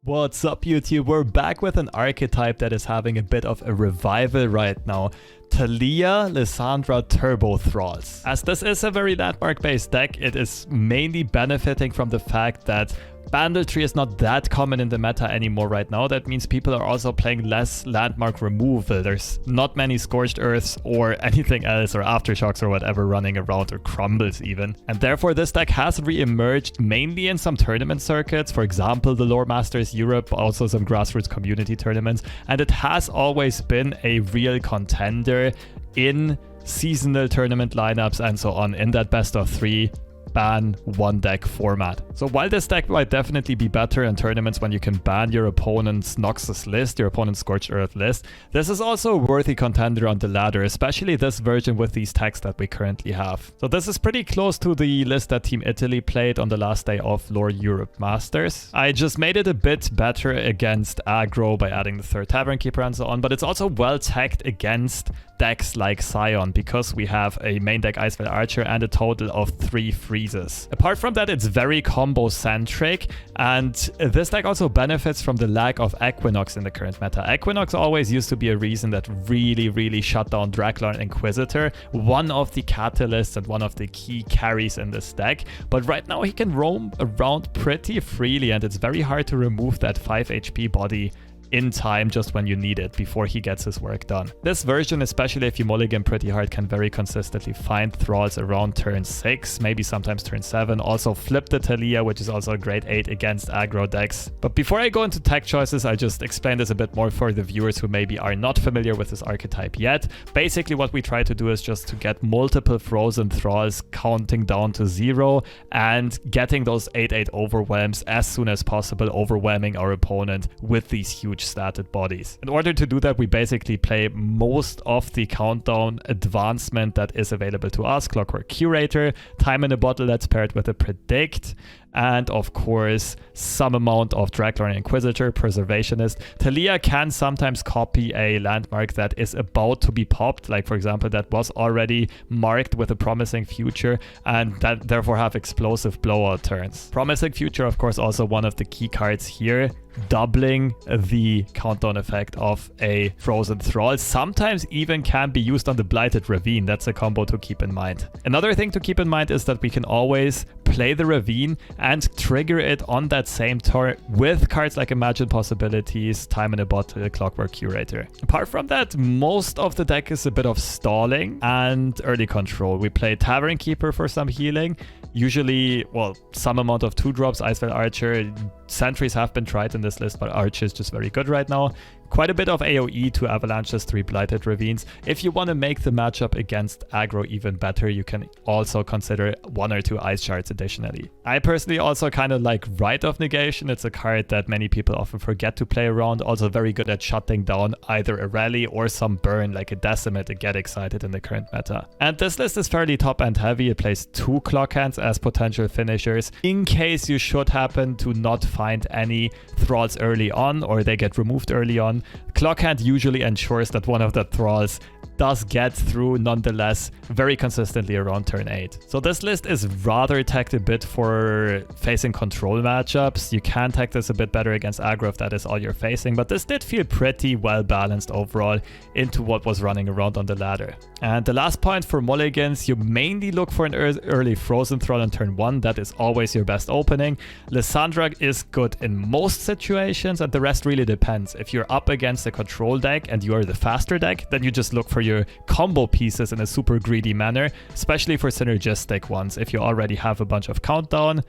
What's up, YouTube? We're back with an archetype that is having a bit of a revival right now. Taliyah, Lissandra, Turbo Thralls. As this is a very landmark-based deck, it is mainly benefiting from the fact that banditry is not that common in the meta anymore right now. That means people are also playing less landmark removal. There's not many Scorched Earths or anything else, or Aftershocks or whatever running around, or Crumbles even. And therefore this deck has re-emerged mainly in some tournament circuits, for example the LoR Masters Europe, also some grassroots community tournaments, and it has always been a real contender in seasonal tournament lineups and so on, in that best of 3 ban one deck format. So while this deck might definitely be better in tournaments when you can ban your opponent's Noxus list, your opponent's Scorched Earth list, this is also a worthy contender on the ladder, especially this version with these techs that we currently have. So this is pretty close to the list that Team Italy played on the last day of LoR Europe Masters. I just made it a bit better against aggro by adding the third Tavern Keeper and so on, but it's also well tagged against decks like Sion because we have a main deck Icevale Archer and a total of 3 freezes. Apart from that, it's very combo centric, and this deck also benefits from the lack of Equinox in the current meta. Equinox always used to be a reason that really shut down Draklor and Inquisitor, one of the catalysts and one of the key carries in this deck, but right now he can roam around pretty freely and it's very hard to remove that 5 HP body in time just when you need it before he gets his work done. This version, especially if you mulligan pretty hard, can very consistently find Thralls around turn 6, maybe sometimes turn 7. Also flip the Taliyah, which is also a great 8 against aggro decks. But before I go into tech choices, I just explain this a bit more for the viewers who maybe are not familiar with this archetype yet. Basically what we try to do is just to get multiple Frozen Thralls counting down to 0 and getting those 8/8 overwhelms as soon as possible, overwhelming our opponent with these huge statted bodies. In order to do that, we basically play most of the countdown advancement that is available to us: Clockwork Curator, Time in a Bottle that's paired with a Predict, and of course some amount of Draklor and Inquisitor, Preservationist. Taliyah can sometimes copy a landmark that is about to be popped, like for example that was already marked with a Promising Future, and that therefore have explosive blowout turns. Promising Future, of course, also one of the key cards here, doubling the countdown effect of a Frozen Thrall. Sometimes even can be used on the Blighted Ravine. That's a combo to keep in mind. Another thing to keep in mind is that we can always play the Ravine and trigger it on that same turn with cards like Imagine Possibilities, Time in a Bottle, Clockwork Curator. Apart from that, most of the deck is a bit of stalling and early control. We play Tavern Keeper for some healing, usually, well, some amount of 2-drops, Icevale Archer. Sentries have been tried in this list, but Archer is just very good right now. Quite a bit of AoE to Avalanches, 3 Blighted Ravines. If you want to make the matchup against aggro even better, you can also consider 1 or 2 Ice Shards additionally. I personally also kind of like Rite of Negation. It's a card that many people often forget to play around. Also very good at shutting down either a rally or some burn like a Decimate to get excited in the current meta. And this list is fairly top end heavy. It plays 2 Clock Hands as potential finishers in case you should happen to not find any Thralls early on or they get removed early on. Clock Hand usually ensures that one of the Thralls does get through nonetheless very consistently around turn 8. So this list is rather tagged a bit for facing control matchups. You can tag this a bit better against aggro if that is all you're facing, but this did feel pretty well balanced overall into what was running around on the ladder. And the last point for mulligans, you mainly look for an early Frozen Thrall on turn 1. That is always your best opening. Lissandra is good in most situations, and the rest really depends. If you're up against a control deck and you are the faster deck, then you just look for your combo pieces in a super greedy manner, especially for synergistic ones. If you already have a bunch of countdown,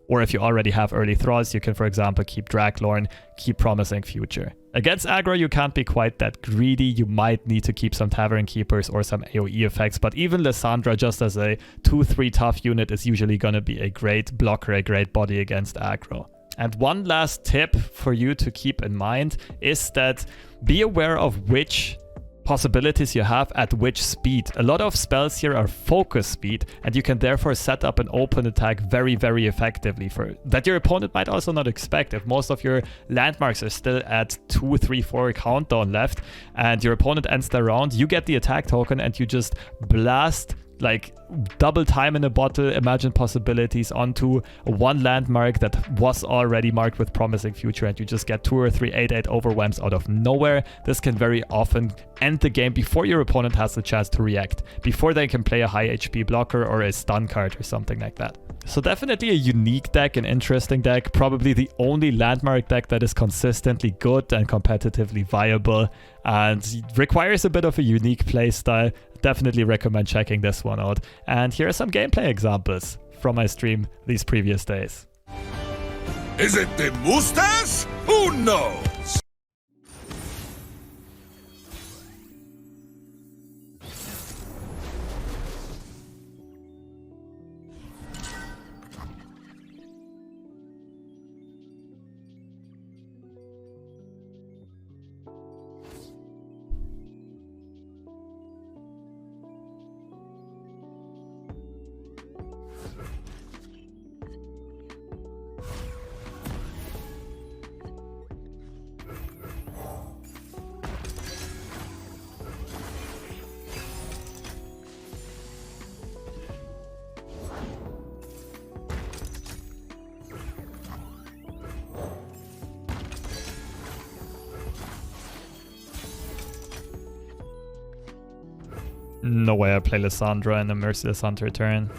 or if you already have early Thralls, you can, for example, keep Draklorn, keep Promising Future. Against aggro, you can't be quite that greedy. You might need to keep some Tavern Keepers or some AoE effects, but even Lissandra, just as a 2-3 tough unit, is usually going to be a great blocker, a great body against aggro. And one last tip for you to keep in mind is that be aware of which possibilities you have at which speed. A lot of spells here are focus speed, and you can therefore set up an open attack very effectively for that your opponent might also not expect. If most of your landmarks are still at 2, 3, 4 countdown left and your opponent ends the round, you get the attack token and you just blast like double time in a bottle, imagine possibilities onto one landmark that was already marked with promising future, and you just get 2 or 3 8/8 overwhelms out of nowhere. This can very often end the game before your opponent has the chance to react, before they can play a high HP blocker or a stun card or something like that. So definitely a unique deck, an interesting deck, probably the only landmark deck that is consistently good and competitively viable, and requires a bit of a unique playstyle. Definitely recommend checking this one out. And here are some gameplay examples from my stream these previous days. Is it the mustache? Who knows? No way I play Lissandra in a Merciless Hunter turn.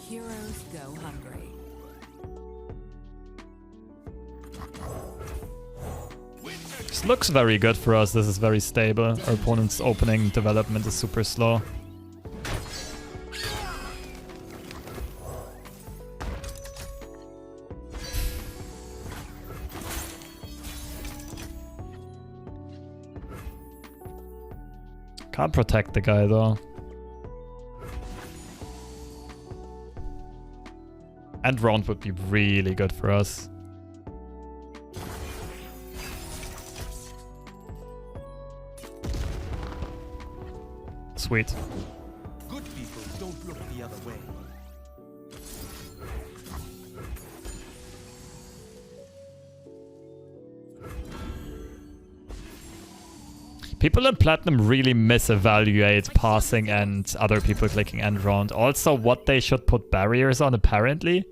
Heroes go hungry. This looks very good for us. This is very stable. Our opponent's opening development is super slow. Can't protect the guy though. End round would be really good for us. Sweet. Good people don't look the other way. People in Platinum really misevaluate passing and other people clicking end round. Also, what they should put barriers on, apparently.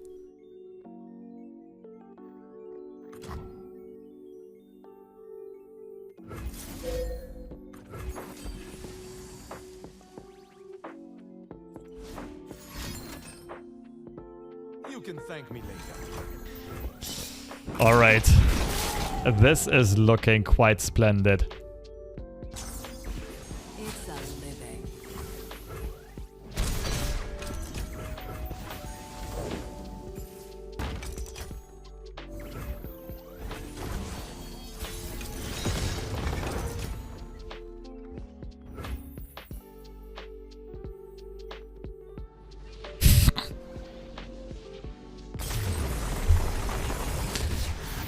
You can thank me later. Alright. This is looking quite splendid. It's a living.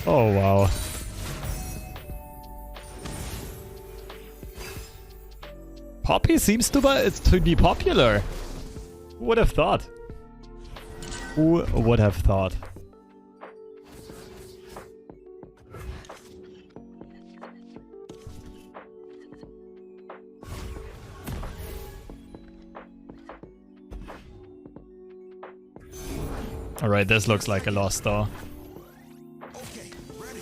Oh wow. Poppy seems to be popular. Who would have thought? Who would have thought? Alright, this looks like a loss though. Okay, ready.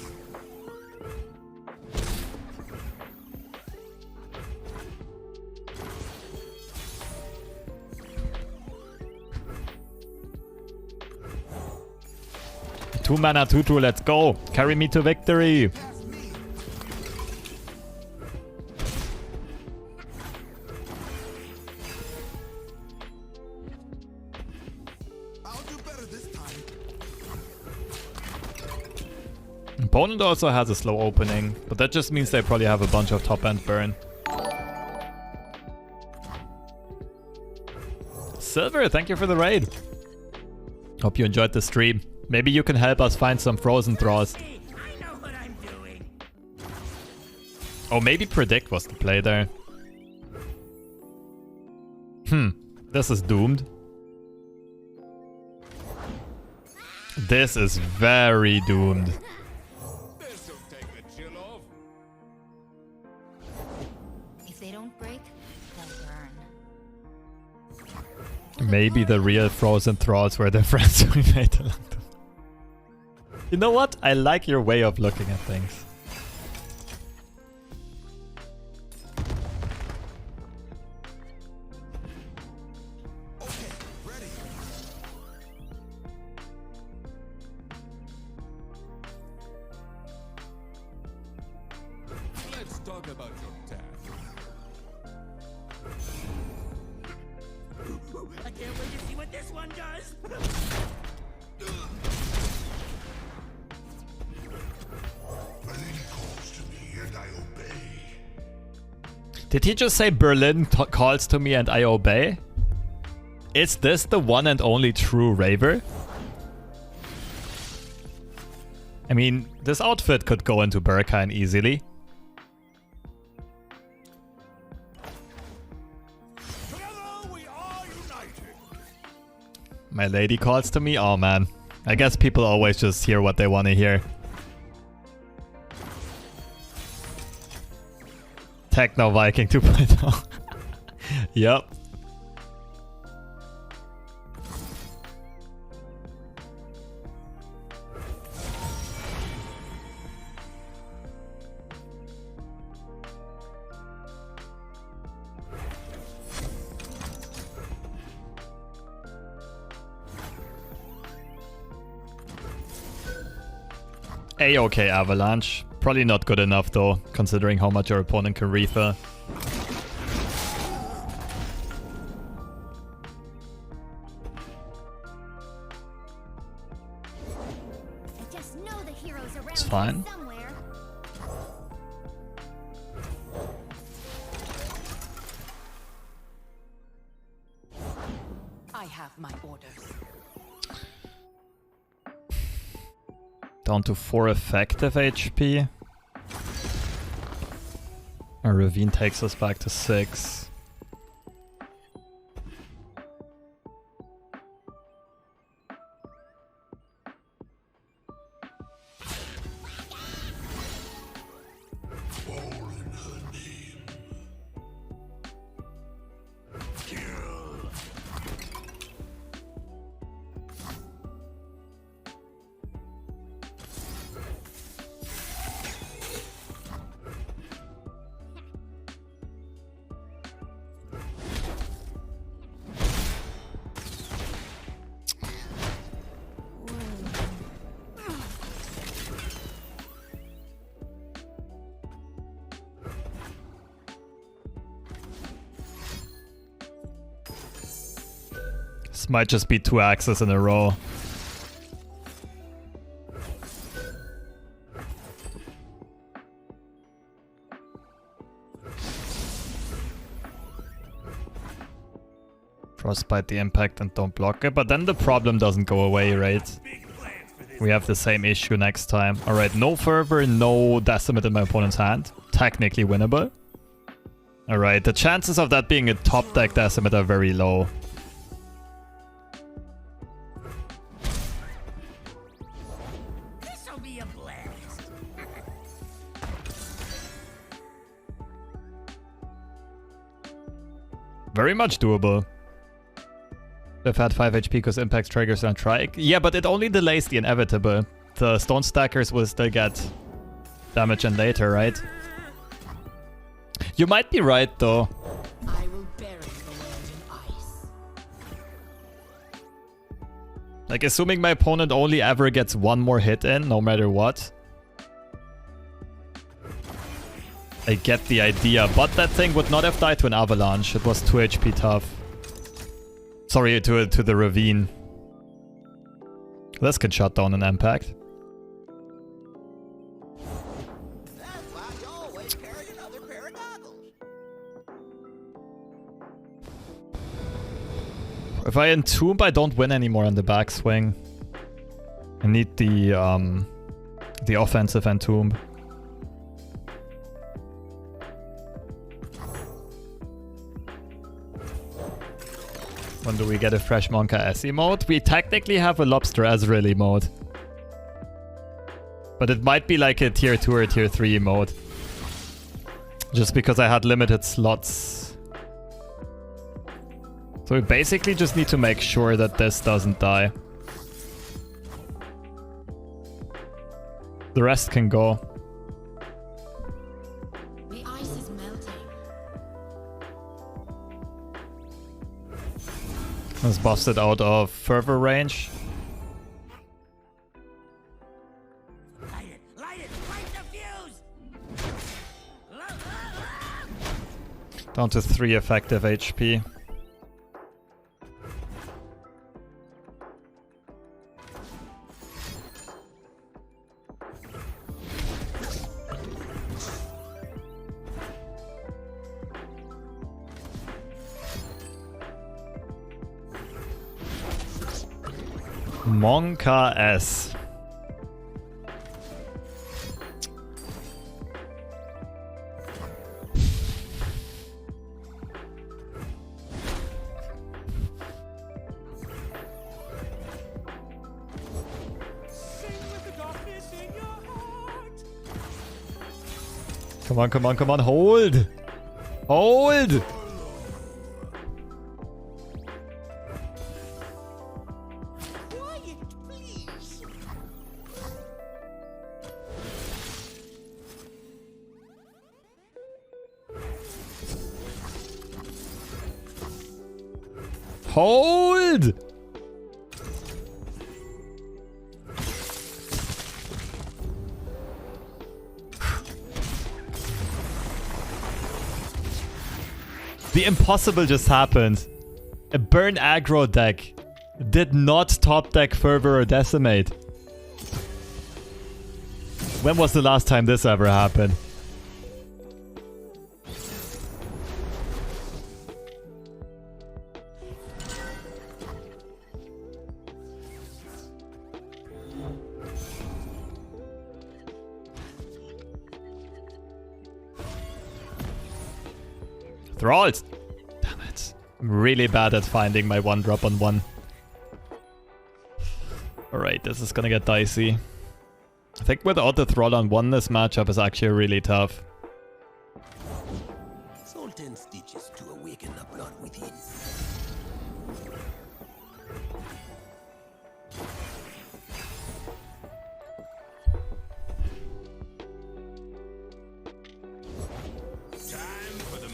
Two mana tutu, let's go. Carry me to victory. I'll do better this time. Opponent also has a slow opening, but that just means they probably have a bunch of top end burn. Silver, thank you for the raid. Hope you enjoyed the stream. Maybe you can help us find some Frozen Thralls. I know what I'm doing. Oh, maybe Predict was the play there. This is doomed. This is very doomed. This'll take the chill off. If they don't break, they'll burn. Maybe the real Frozen Thralls were the friends we made along the way. You know what? I like your way of looking at things. Okay, ready. Let's talk about your task. I can't wait to see what this one does. My lady calls to me and I obey. Did he just say Berlin calls to me and I obey? Is this the one and only true Raver? I mean, this outfit could go into Berkheim easily. Together we are united. My lady calls to me? Oh man. I guess people always just hear what they want to hear. Techno Viking 2.0. Yep. A-okay Avalanche. Probably not good enough though, considering how much your opponent can refill. I just know the heroes around It's fine. here somewhere. I have my orders. Down to 4 effective HP. A Ravine takes us back to 6. All in her name. Kill. This might just be 2 axes in a row. Frostbite the impact and don't block it, but then the problem doesn't go away, right? We have the same issue next time. Alright, no Fervor, no Decimate in my opponent's hand. Technically winnable. Alright, the chances of that being a top deck Decimate are very low. This'll be a blast. Very much doable. They've had 5 HP because impact triggers on Trike. Yeah, but it only delays the inevitable. The Stone Stackers will still get damage in later, right? You might be right, though. I will bury the land in ice. Like, assuming my opponent only ever gets 1 more hit in, no matter what. I get the idea, but that thing would not have died to an Avalanche. It was 2 HP tough. Sorry, to the Ravine. This can shut down an impact. That's why you always carry another pair of goggles. If I entomb, I don't win anymore on the backswing. I need the offensive entomb. When do we get a fresh Monka SE mode? We technically have a Lobster Ezreal mode. But it might be like a tier 2 or tier 3 mode. Just because I had limited slots. So we basically just need to make sure that this doesn't die. The rest can go. The ice is melting. Let's bust it out of fervor range. Light the fuse! Down to 3 effective HP. Monka S. Come on, come on, come on, hold! Hold! Quiet, please! Hold! The impossible just happened. A burn aggro deck did not top deck Fervor or Decimate. When was the last time this ever happened? Thralls! Damn it. I'm really bad at finding my 1-drop on 1. Alright, this is gonna get dicey. I think without the Thrall on 1, this matchup is actually really tough. Sultan stitches to awaken the blood within.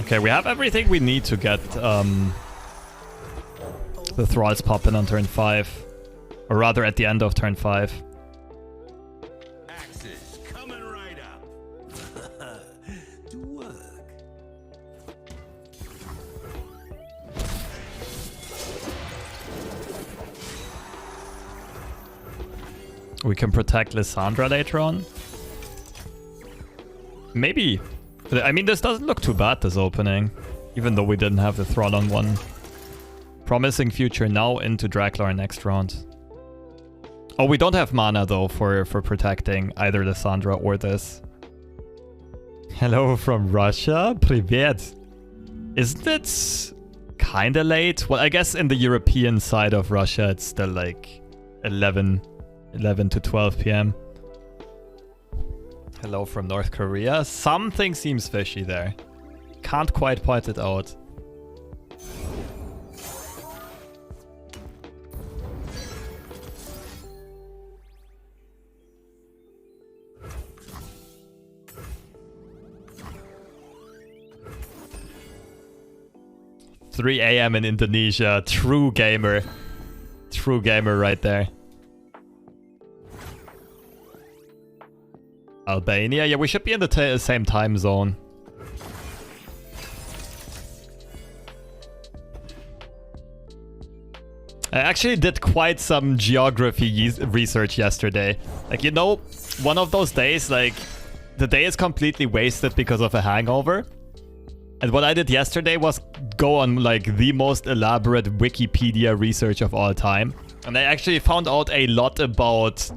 Okay, we have everything we need to get the Thralls popping on turn 5. Or rather at the end of turn 5. Axes coming right up. To work. We can protect Lissandra later on. Maybe. I mean, this doesn't look too bad, this opening. Even though we didn't have the Thrall on 1. Promising future now into Draklar next round. Oh, we don't have mana though for protecting either Lissandra or this. Hello from Russia? Привет. Isn't it kinda late? Well, I guess in the European side of Russia it's still like 11 to 12 p.m. Hello from North Korea. Something seems fishy there. Can't quite point it out. $3 a.m. in Indonesia. True gamer. True gamer right there. Albania? Yeah, we should be in the same time zone. I actually did quite some geography research yesterday. Like, you know, one of those days, like, the day is completely wasted because of a hangover. And what I did yesterday was go on like the most elaborate Wikipedia research of all time. And I actually found out a lot about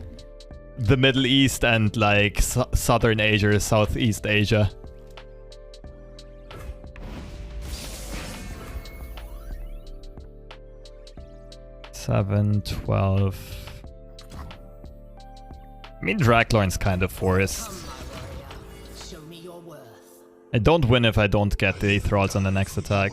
the Middle East and like Southern Asia, Southeast Asia. Seven, 12. I mean, Draglorn's kind of forced. Show me your worth. I don't win if I don't get the Thralls on the next attack.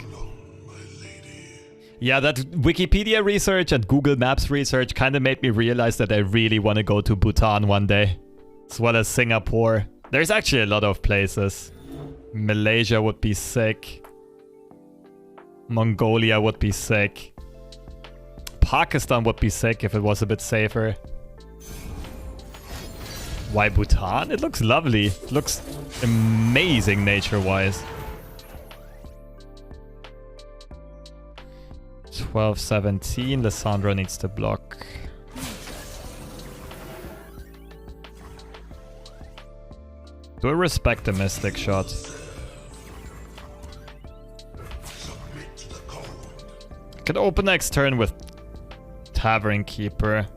Yeah, that Wikipedia research and Google Maps research kind of made me realize that I really want to go to Bhutan one day. As well as Singapore. There's actually a lot of places. Malaysia would be sick. Mongolia would be sick. Pakistan would be sick if it was a bit safer. Why Bhutan? It looks lovely. It looks amazing nature-wise. 12, 17. Lissandra needs to block. Do I respect the Mystic shot? I could open next turn with Tavern Keeper.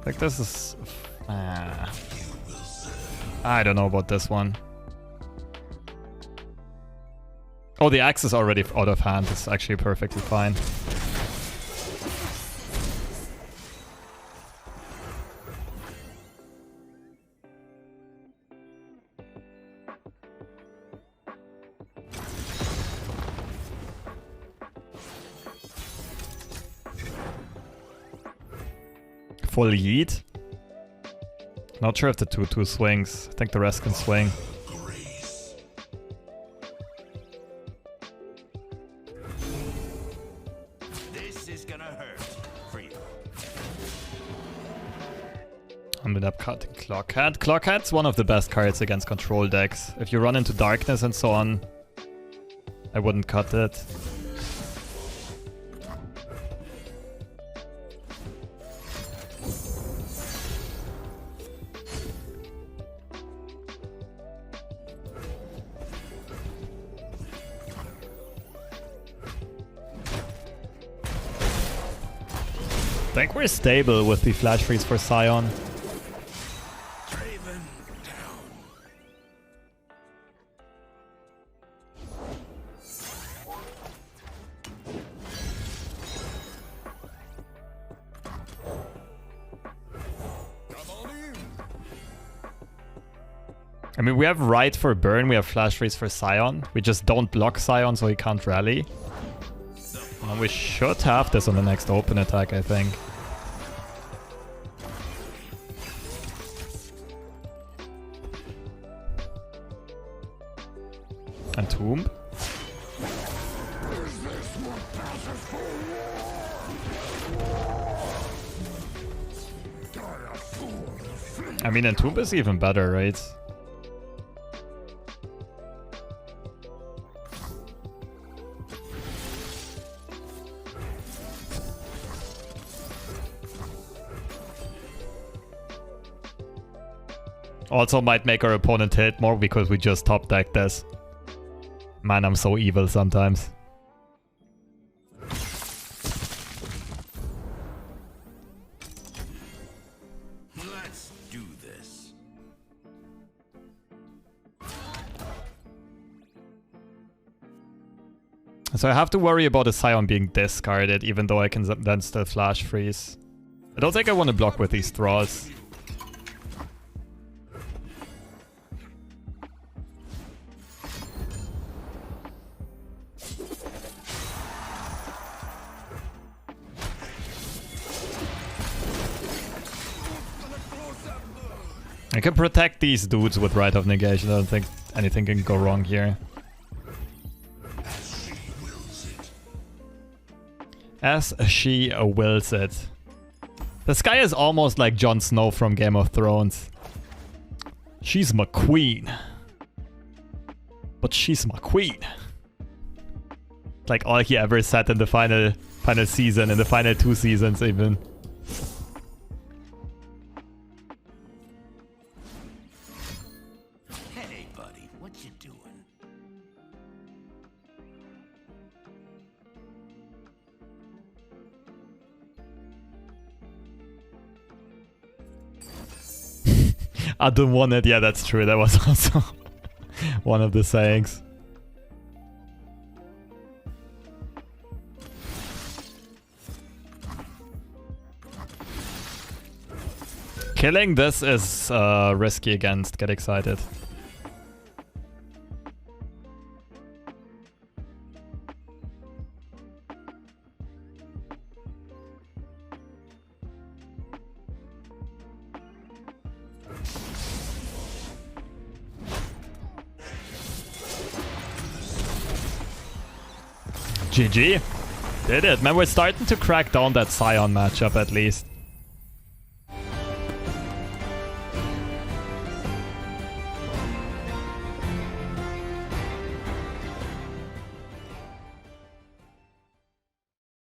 Like this is... I don't know about this one. Oh, the axe is already out of hand. It's actually perfectly fine. Full yeet. Not sure if the 2-2 swings. I think the rest can swing. This is gonna hurt for you. Ended up cutting Clockhead. Clockhead's one of the best cards against control decks. If you run into darkness and so on, I wouldn't cut it. I think we're stable with the flash freeze for Sion. Draven down. Come on in. I mean, we have Right for burn, we have flash freeze for Sion. We just don't block Sion so he can't rally. And we should have this on the next open attack, I think. And Tomb. I mean, Entomb is even better, right? Also might make our opponent hit more because we just top deck this. Man, I'm so evil sometimes. Let's do this. So I have to worry about a Sion being discarded, even though I can then still flash freeze. I don't think I want to block with these Thralls. I can protect these dudes with Rite of Negation. I don't think anything can go wrong here. As she wills it. This guy is almost like Jon Snow from Game of Thrones. She's my queen. But she's my queen. Like all he ever said in the final season, in the final 2 seasons even. I don't want it. Yeah, that's true. That was also one of the sayings. Killing this is risky against Get Excited. GG. Did it. Man, we're starting to crack down that Sion matchup at least.